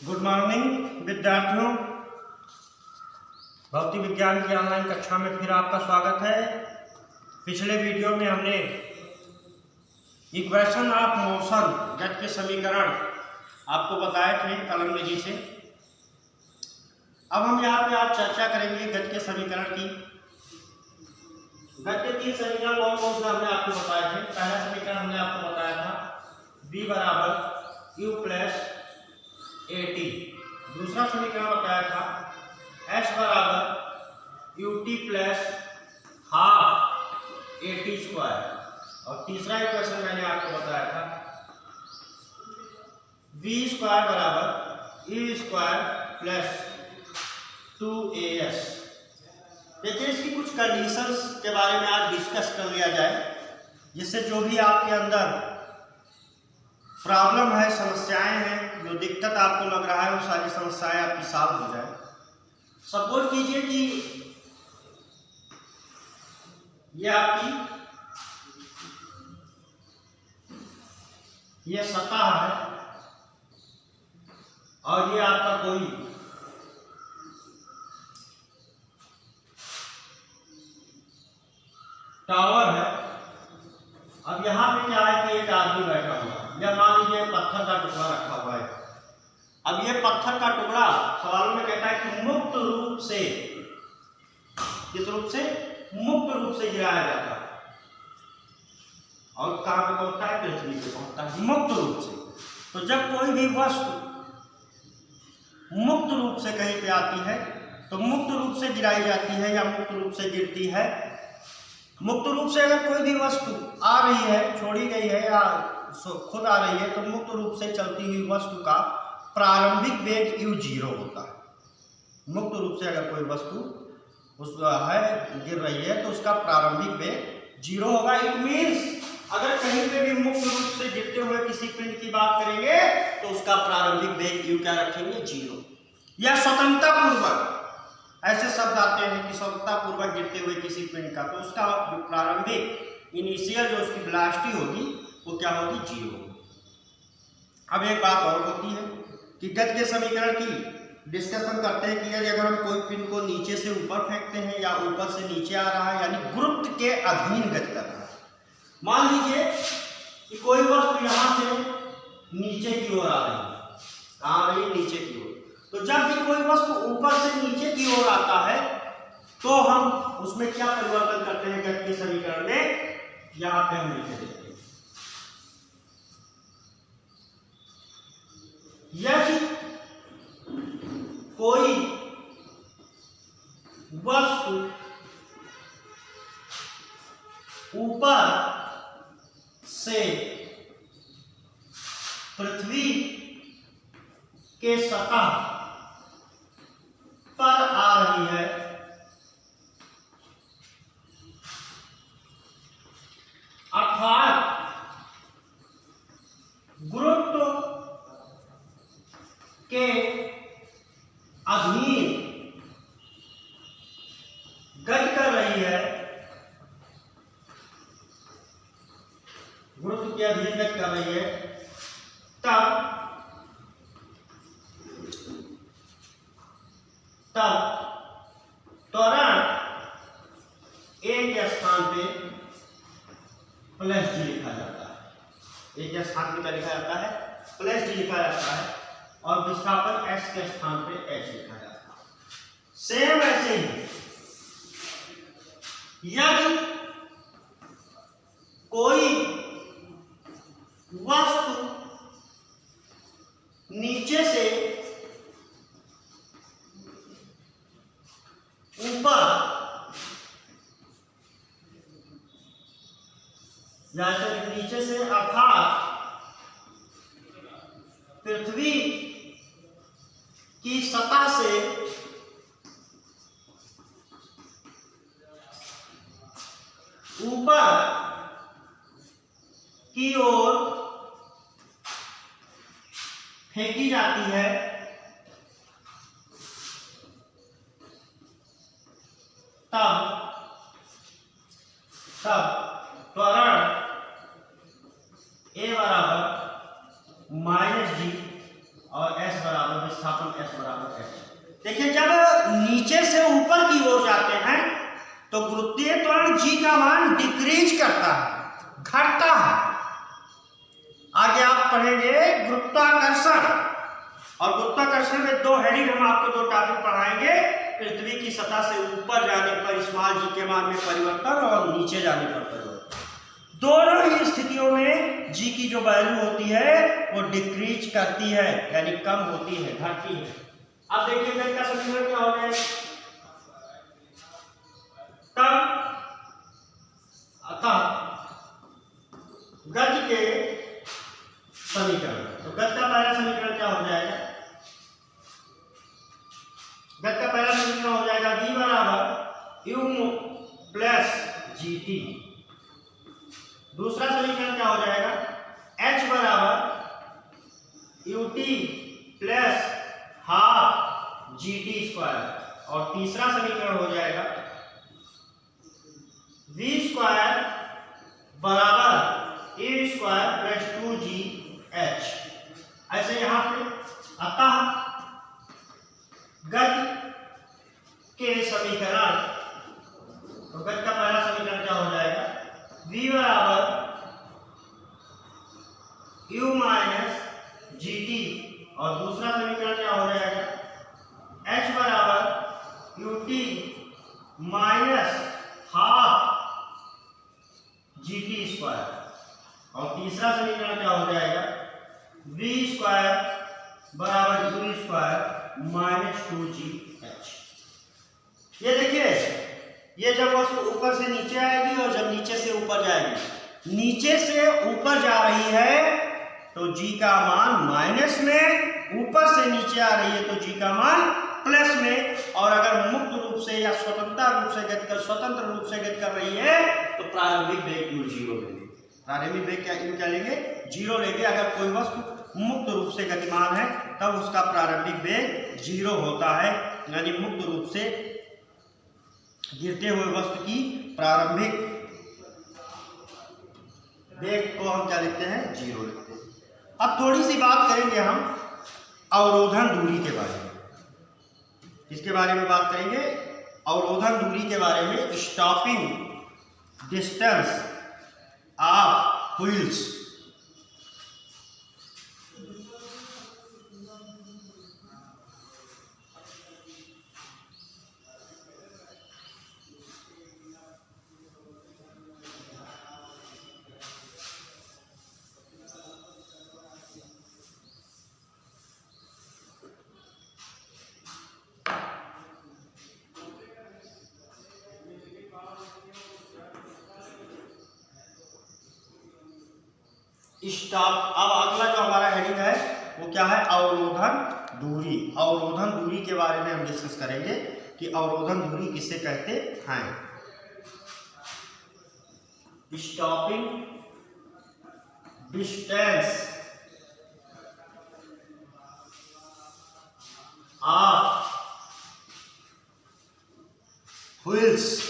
Good morning विद्यार्थियों। भौतिक विज्ञान की ऑनलाइन कक्षा में फिर आपका स्वागत है। पिछले वीडियो में हमने इक्वेशन ऑफ मोशन गति के समीकरण आपको बताए थे कलम विधि से। अब हम यहाँ पे आज चर्चा करेंगे गति के समीकरण की। गति के 3 समीकरण कौन कौन से हमने आपको बताए थे। पहला समीकरण हमने आपको बताया था v बराबर u प्लस AT। दूसरा समीकरण बताया था s बराबर ut plus half AT square. और तीसरा इक्वेशन मैंने आपको बताया था v स्क्वायर बराबर u स्क्वायर प्लस 2as। देखिए इसकी कुछ कंडीशंस के बारे में आज डिस्कस कर लिया जाए, जिससे जो भी आपके अंदर प्रॉब्लम है, समस्याएं हैं, जो दिक्कत आपको लग रहा है, वो सारी समस्याएं आपकी सॉल्व हो जाए। सपोज कीजिए कि ये आपकी ये सतह है और ये आपका कोई टावर है। अब यहाँ पे क्या है कि एक आदमी बैठा हुआ है, या मान लीजिए पत्थर का टुकड़ा रखा हुआ है। अब ये पत्थर का टुकड़ा सवाल में कहता है कि मुक्त रूप से, किस रूप से? मुक्त रूप से गिराया जाता है। और कहाँ पे पहुंचता है? पृथ्वी पे पहुंचता है मुक्त रूप से। तो जब कोई भी वस्तु मुक्त रूप से कहीं पे आती है तो मुक्त रूप से गिराई जाती है या मुक्त रूप से गिरती है। मुक्त रूप से अगर कोई भी वस्तु आ रही है, छोड़ी गई है या खुद आ रही है, तो मुक्त रूप से चलती हुई वस्तु का प्रारंभिक वेग u0 होता है। मुक्त रूप से अगर कोई वस्तु गिर रही है तो उसका प्रारंभिक वेग 0 होगा। इट मीन्स अगर कहीं पे भी मुक्त रूप से गिरते हुए किसी पिंड की बात करेंगे तो उसका प्रारंभिक वेग u क्या रखेंगे? 0। या स्वतंत्रता पूर्वक, ऐसे शब्द आते हैं कि स्वतंत्रता पूर्वक गिरते हुए किसी पिंड का, तो उसका जो प्रारंभिक इनिशियल जो उसकी वेलोसिटी होगी वो क्या होगी? 0 होगी। अब एक बात और होती है कि गति के समीकरण की डिस्कशन करते हैं कि यदि अगर हम कोई पिंड को नीचे से ऊपर फेंकते हैं या ऊपर से नीचे आ रहा है, यानी गुरुत्व के अधीन गति कर रहा है। मान लीजिए कि कोई वस्तु यहाँ से नीचे की ओर आ रही है। कहाँ आ रही है? नीचे की ओर। तो जब भी कोई वस्तु ऊपर से नीचे की ओर आता है तो हम उसमें क्या परिवर्तन करते हैं गति के समीकरण में? यहाँ पे हम लिखे देते हैं, यदि कोई वस्तु ऊपर से पृथ्वी के सतह पर आ रही है अर्थात गुरुत्व के अधीन गति कर रही है, गुरुत्व के अधीन गति कर रही है, तब त्वरण एक स्थान पे प्लस जी लिखा जाता है। एक स्थान पे क्या लिखा जाता है? प्लस जी लिखा जाता है। और विस्थापन s के स्थान पे h लिखा जाता है। सेम ऐसे ही यदि कोई वस्तु नीचे से ऊपर, जैसे नीचे से अर्थात पृथ्वी की सतह से ऊपर की ओर फेंकी जाती है, तब त्वरण a बराबर -g और एस बराबर विस्थापन एस बराबर एच। देखिए जब नीचे से ऊपर की ओर जाते हैं तो गुरुत्वीय त्वरण जी का मान डिक्रीज करता है, घटता है। आगे आप पढ़ेंगे गुरुत्वाकर्षण, और गुरुत्वाकर्षण में दो हेडिंग हम आपको दो टॉपिक पढ़ाएंगे। पृथ्वी की सतह से ऊपर जाने पर स्मॉल जी के मान में परिवर्तन और नीचे जाने पर परिवर्तन। दोनों ही स्थितियों में जी की जो वैल्यू होती है वो डिक्रीज करती है, यानी कम होती है, घटती है। अब देखिए गति का समीकरण क्या हो गया, तब अतः गति के समीकरण, तो गति का पहला समीकरण क्या हो जाएगा, गति का पहला समीकरण हो जाएगा v बराबर u प्लस जी टी। दूसरा समीकरण क्या हो जाएगा, h बराबर U T plus half G T square. और तीसरा समीकरण हो जाएगा v स्क्वायर बराबर ए स्क्वायर प्लस 2gh। ऐसे यहां पे अतः गति के समीकरण, तो गति का पहला समीकरण क्या हो जाएगा, v बराबर u माइनस जी टी। और दूसरा समीकरण क्या हो जाएगा, h बराबर U T minus half G T square. और तीसरा समीकरण क्या हो जाएगा, v स्क्वायर बराबर यू स्क्वायर माइनस 2gh। ये देखिए, ये जब वस्तु ऊपर से नीचे आएगी और जब नीचे से ऊपर जाएगी, नीचे से ऊपर जा रही है तो g का मान माइनस में, ऊपर से नीचे आ रही है तो g का मान प्लस में। और अगर मुक्त रूप से या स्वतंत्र रूप से गति कर रही है तो प्रारंभिक वेग u जीरो लेंगे। प्रारंभिक वेग क्या लेंगे, जीरो लेंगे। अगर कोई वस्तु मुक्त रूप से गतिमान है तब उसका प्रारंभिक वेग जीरो होता है, यानी मुक्त रूप से गिरते हुए वस्तु की प्रारंभिक वेग को हम क्या लिखते हैं, जीरो लिखते हैं। अब थोड़ी सी बात करेंगे हम अवरोधन दूरी के बारे में। इसके बारे में बात करेंगे, अवरोधन दूरी के बारे में, stopping distance of wheels. Stop. अब अगला जो हमारा हेडिंग है वो क्या है, अवरोधन दूरी। अवरोधन दूरी के बारे में हम डिस्कस करेंगे कि अवरोधन दूरी किसे कहते हैं। Stopping distance of wheels.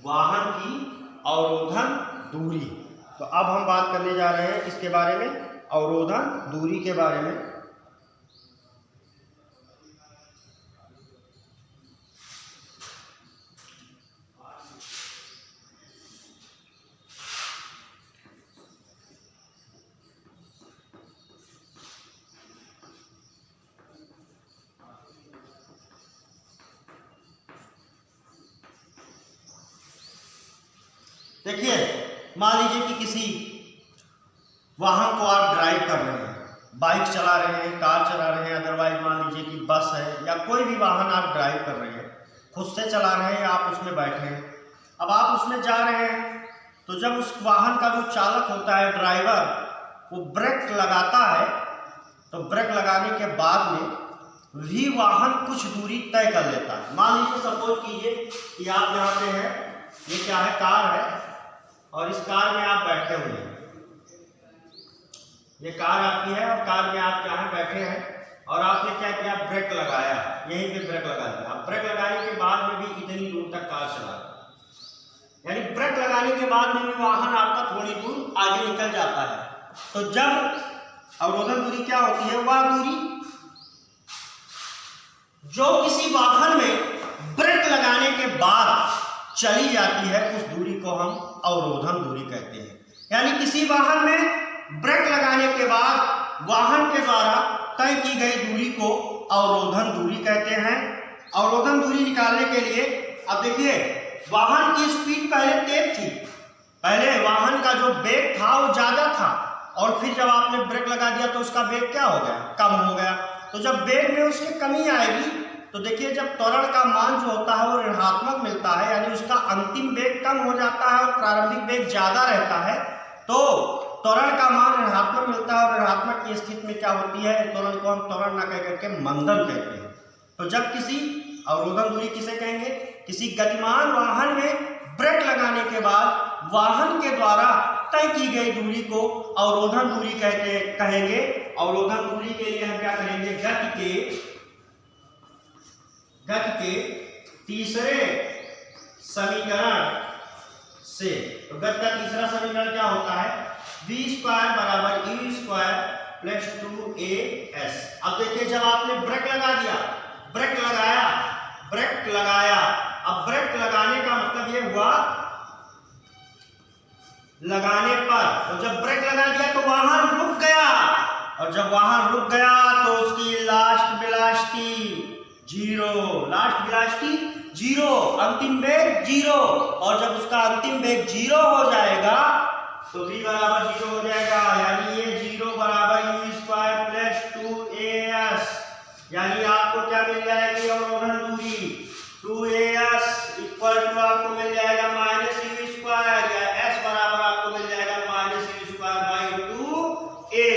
वाहन की अवरोधन दूरी। तो अब हम बात करने जा रहे हैं इसके बारे में, अवरोधन दूरी के बारे में। देखिए, मान लीजिए कि किसी वाहन को आप ड्राइव कर रहे हैं, बाइक चला रहे हैं, कार चला रहे हैं, अदरवाइज मान लीजिए कि बस है या कोई भी वाहन आप ड्राइव कर रहे हैं, खुद से चला रहे हैं या आप उसमें बैठे हैं। अब आप उसमें जा रहे हैं तो जब उस वाहन का जो चालक होता है, ड्राइवर, वो ब्रेक लगाता है तो ब्रेक लगाने के बाद में भी वाहन कुछ दूरी तय कर लेता है। मान लीजिए, सपोज कीजिए कि आप यहाँ पे हैं, ये क्या है, कार है, और इस कार में आप बैठे हुए हैं। ये कार आपकी है और कार में आप क्या है, बैठे हैं, और आपने क्या किया, ब्रेक लगाया, यहीं पे ब्रेक लगा दिया। अब ब्रेक लगाने के बाद में भी इतनी दूर तक कार चला, यानी ब्रेक लगाने के बाद में भी वाहन आपका थोड़ी दूर आगे निकल जाता है। तो जब अवरोधन दूरी क्या होती है, वह दूरी जो किसी वाहन में ब्रेक लगाने के बाद चली जाती है, उस दूरी को हम अवरोधन दूरी कहते हैं। यानी किसी वाहन में ब्रेक लगाने के बाद वाहन के द्वारा तय की गई दूरी को अवरोधन दूरी कहते हैं। अवरोधन दूरी निकालने के लिए अब देखिए, वाहन की स्पीड पहले तेज थी, पहले वाहन का जो वेग था वो ज्यादा था, और फिर जब आपने ब्रेक लगा दिया तो उसका वेग क्या हो गया, कम हो गया। तो जब वेग में उसकी कमी आएगी तो देखिए, जब त्वरण का मान जो होता है वो ऋणात्मक मिलता है, यानी उसका अंतिम वेग कम हो जाता है और प्रारंभिक वेग ज्यादा रहता है, तो त्वरण का मान ऋणात्मक मिलता है। और ऋणात्मक की स्थिति में क्या होती है, त्वरण को हम त्वरण ना कह करके मंदन कहते हैं। तो जब किसी अवरोधन दूरी किसे कहेंगे, किसी गतिमान वाहन में ब्रेक लगाने के बाद वाहन के द्वारा तय की गई दूरी को अवरोधन दूरी कहेंगे। अवरोधन दूरी के लिए हम क्या करेंगे, गति के तीसरे समीकरण से, तो गति का तीसरा समीकरण क्या होता है, v² बराबर u² प्लस 2as। अब देखिए, जब आपने ब्रेक लगा दिया, ब्रेक लगाया, अब ब्रेक लगाने का मतलब ये हुआ लगाने पर, तो जब ब्रेक लगा दिया तो वाहन रुक गया, और जब वाहन रुक गया तो उसकी लास्ट वेलोसिटी जीरो, अंतिम वेग 0, और जब उसका अंतिम वेग 0 हो जाएगा तो v बराबर 0 हो जाएगा, यानी ये 0 बराबर u² प्लस 2as, यानी आपको क्या मिल जाएगी, अवरोधन दूरी 2as इक्वल टू आपको मिल जाएगा माइनस u², या s बराबर आपको मिल जाएगा माइनस u²/2a।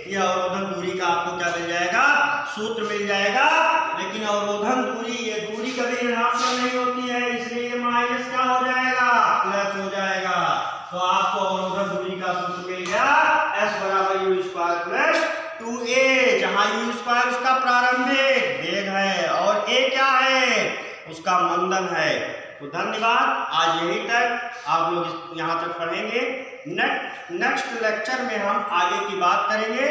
यह अवरोधन दूरी का आपको क्या मिल जाएगा, सूत्र मिल जाएगा। लेकिन अवरोधन दूरी, ये दूरी कभी ऋणात्मक नहीं होती है, इसलिए ये माइनस क्या हो जाएगा, प्लस हो जाएगा। तो आपको अवरोधन दूरी का सूत्र मिल गया, s बराबर u² प्लस 2a, जहां u² उसका प्रारंभिक वेग है और a क्या है, उसका मंदन है। तो धन्यवाद, आज यहीं तक आप लोग यहाँ तक पढ़ेंगे। नेक्स्ट लेक्चर में हम आगे की बात करेंगे।